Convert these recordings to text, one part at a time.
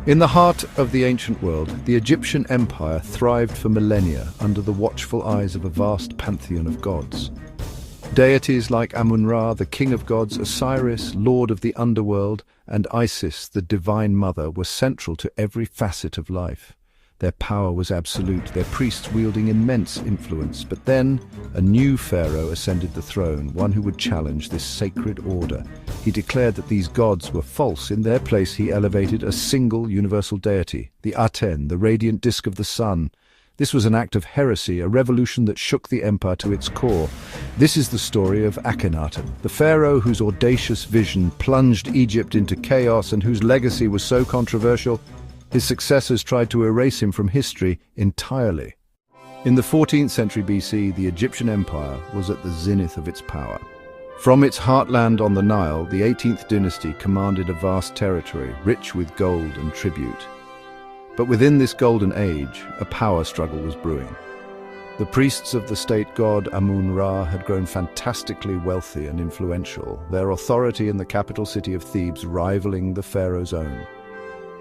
In the heart of the ancient world, the Egyptian empire thrived for millennia under the watchful eyes of a vast pantheon of gods. Deities like Amun-Ra, the king of gods, Osiris, lord of the underworld, and Isis, the divine mother, were central to every facet of life. Their power was absolute, their priests wielding immense influence. But then, a new pharaoh ascended the throne, one who would challenge this sacred order. He declared that these gods were false. In their place, he elevated a single universal deity, the Aten, the radiant disk of the sun. This was an act of heresy, a revolution that shook the empire to its core. This is the story of Akhenaten, the pharaoh whose audacious vision plunged Egypt into chaos and whose legacy was so controversial. His successors tried to erase him from history entirely. In the 14th century BC, the Egyptian empire was at the zenith of its power. From its heartland on the Nile, the 18th dynasty commanded a vast territory, rich with gold and tribute. But within this golden age, a power struggle was brewing. The priests of the state god Amun-Ra had grown fantastically wealthy and influential, their authority in the capital city of Thebes rivaling the pharaoh's own.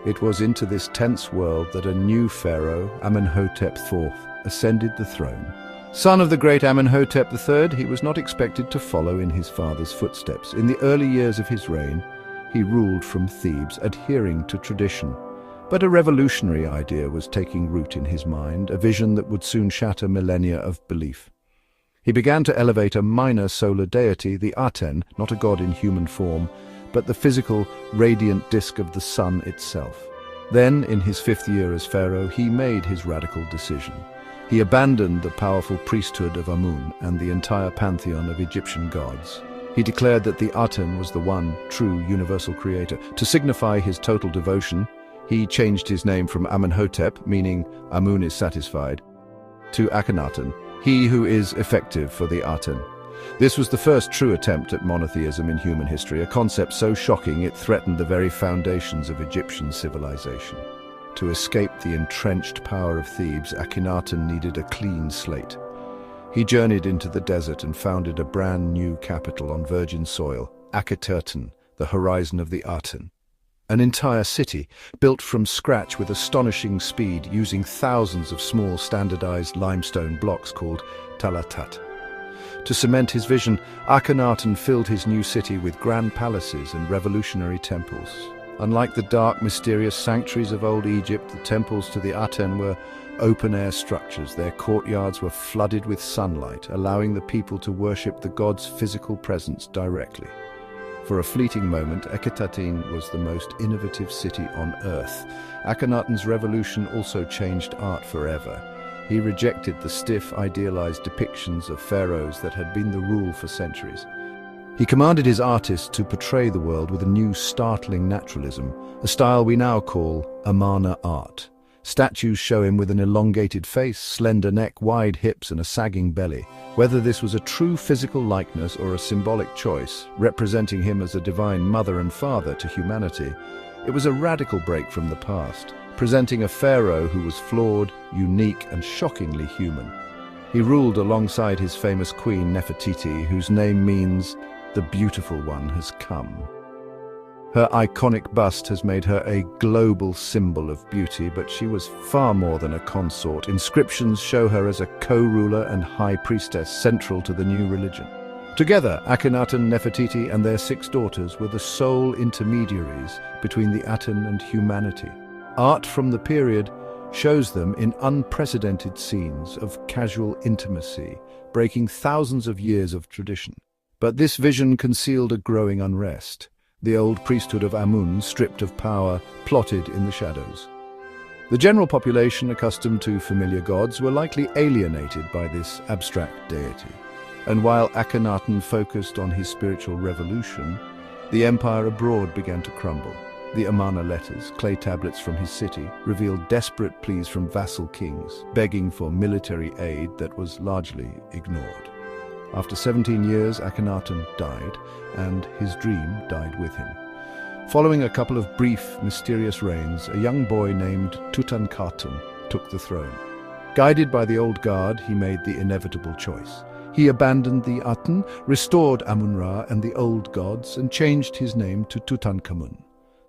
It was into this tense world that a new pharaoh, Amenhotep IV, ascended the throne. Son of the great Amenhotep III, he was not expected to follow in his father's footsteps. In the early years of his reign, he ruled from Thebes, adhering to tradition. But a revolutionary idea was taking root in his mind, a vision that would soon shatter millennia of belief. He began to elevate a minor solar deity, the Aten, not a god in human form, but the physical, radiant disk of the sun itself. Then, in his 5th year as pharaoh, he made his radical decision. He abandoned the powerful priesthood of Amun and the entire pantheon of Egyptian gods. He declared that the Aten was the one true universal creator. To signify his total devotion, he changed his name from Amenhotep, meaning Amun is satisfied, to Akhenaten, he who is effective for the Aten. This was the first true attempt at monotheism in human history, a concept so shocking it threatened the very foundations of Egyptian civilization. To escape the entrenched power of Thebes, Akhenaten needed a clean slate. He journeyed into the desert and founded a brand new capital on virgin soil, Akhenaten, the horizon of the Aten. An entire city, built from scratch with astonishing speed using thousands of small standardized limestone blocks called talatat. To cement his vision, Akhenaten filled his new city with grand palaces and revolutionary temples. Unlike the dark, mysterious sanctuaries of old Egypt, the temples to the Aten were open-air structures. Their courtyards were flooded with sunlight, allowing the people to worship the god's physical presence directly. For a fleeting moment, Akhenaten was the most innovative city on earth. Akhenaten's revolution also changed art forever. He rejected the stiff, idealized depictions of pharaohs that had been the rule for centuries. He commanded his artists to portray the world with a new, startling naturalism, a style we now call Amarna art. Statues show him with an elongated face, slender neck, wide hips, and a sagging belly. Whether this was a true physical likeness or a symbolic choice, representing him as a divine mother and father to humanity, it was a radical break from the past, presenting a pharaoh who was flawed, unique, and shockingly human. He ruled alongside his famous queen Nefertiti, whose name means "the beautiful one has come." Her iconic bust has made her a global symbol of beauty, but she was far more than a consort. Inscriptions show her as a co-ruler and high priestess central to the new religion. Together, Akhenaten, Nefertiti, and their 6 daughters were the sole intermediaries between the Aten and humanity. Art from the period shows them in unprecedented scenes of casual intimacy, breaking thousands of years of tradition. But this vision concealed a growing unrest. The old priesthood of Amun, stripped of power, plotted in the shadows. The general population, accustomed to familiar gods, were likely alienated by this abstract deity. And while Akhenaten focused on his spiritual revolution, the empire abroad began to crumble. The Amarna letters, clay tablets from his city, revealed desperate pleas from vassal kings, begging for military aid that was largely ignored. After 17 years, Akhenaten died, and his dream died with him. Following a couple of brief, mysterious reigns, a young boy named Tutankhaten took the throne. Guided by the old guard, he made the inevitable choice. He abandoned the Aten, restored Amun-Ra and the old gods, and changed his name to Tutankhamun.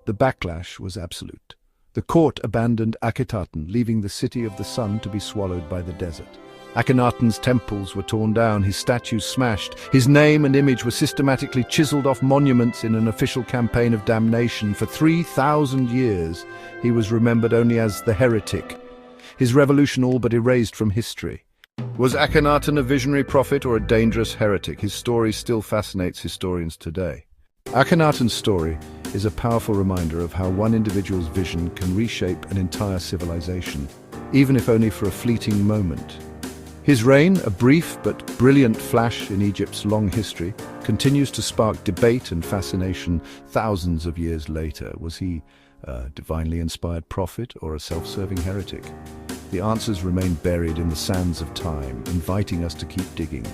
The backlash was absolute. The court abandoned Akhenaten, leaving the city of the sun to be swallowed by the desert. Akhenaten's temples were torn down, his statues smashed, his name and image were systematically chiseled off monuments in an official campaign of damnation. For 3,000 years, he was remembered only as the heretic, his revolution all but erased from history. Was Akhenaten a visionary prophet or a dangerous heretic? His story still fascinates historians today. Akhenaten's story is a powerful reminder of how one individual's vision can reshape an entire civilization, even if only for a fleeting moment. His reign, a brief but brilliant flash in Egypt's long history, continues to spark debate and fascination thousands of years later. Was he a divinely inspired prophet or a self-serving heretic? The answers remain buried in the sands of time, inviting us to keep digging.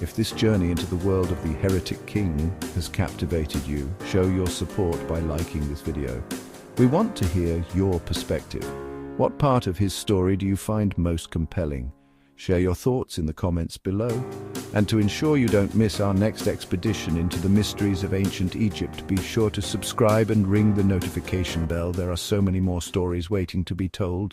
If this journey into the world of the heretic king has captivated you, show your support by liking this video. We want to hear your perspective. What part of his story do you find most compelling? Share your thoughts in the comments below. And to ensure you don't miss our next expedition into the mysteries of ancient Egypt, be sure to subscribe and ring the notification bell. There are so many more stories waiting to be told.